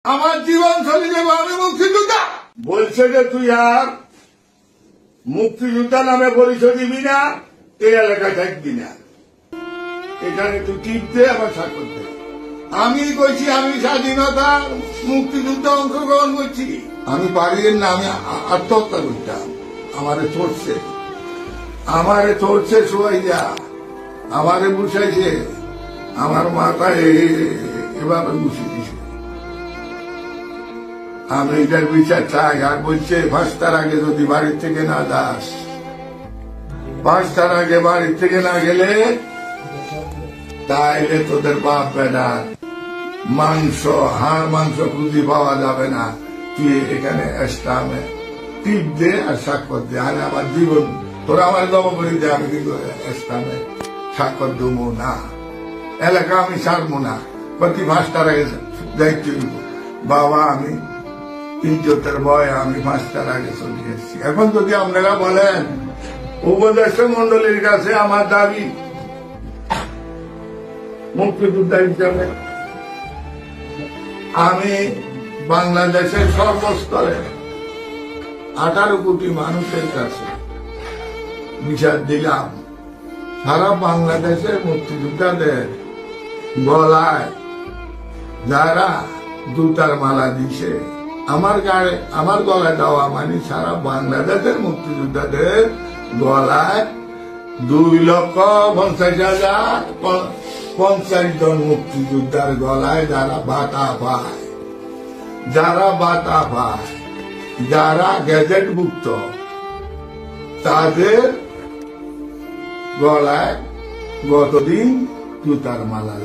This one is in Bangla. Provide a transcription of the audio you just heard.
আমার জীবন শরীরে আমি মুক্তিযোদ্ধা বলছে যে তুই আর মুক্তিযোদ্ধা নামে পরিচয় দিবি না, এই এলাকায় থাকবি না, এখানে তুই টিপতে আমার স্বাক্ষর দে। আমি কইছি আমি স্বাধীনতা মুক্তিযুদ্ধে অংশগ্রহণ করছি, আমি পারি না, আমি আত্মহত্যা করতাম। আমারে চড়ছে শোয়াইয়া, আমারে বসাইছে, আমার মাথায় এভাবে বসে দিছে। আমি এটার বিচার চাই। আর বলছে 5টার আগে যদি বাড়ির থেকে না যাস, 5টার আগে বাড়ির থেকে না গেলে তাইলে তোদের বাপ বেটার মাংস, হাড় মাংস খুঁজি পাওয়া যাবে না। তুই এখানে ইসলামে টিপ দে আর স্বাক্ষর দে। আর আমার জীবন তোরা আমার জমা করে দে, আমি কিন্তু ইসলামে স্বাক্ষর দেবো না, এলাকা আমি ছাড়বো না। প্রতি 5টার আগে দায়িত্ব দিব। বাবা আমি ইজ্জতের ভয় আমি 5টার আগে চলে এসেছি। এখন যদি আপনারা বলেন উপদেষ্টা মন্ডলীর কাছে আমার দাবি মুক্তিযোদ্ধা হিসাবে আমি বাংলাদেশের সর্বস্তরে 18 কোটি মানুষের কাছে বিচার দিলাম, সারা বাংলাদেশের মুক্তিযোদ্ধাদের গলায় যারা জুতার মালা দিছে, আমার গলায় দেওয়া মানে সারা বাংলাদেশের মুক্তিযোদ্ধাদের গলায় 2,50,050 জন মুক্তিযোদ্ধার গলায় যারা বাতা পায়, যারা গেজেটভুক্ত, তাদের গলায় গতদিন জুতার মালা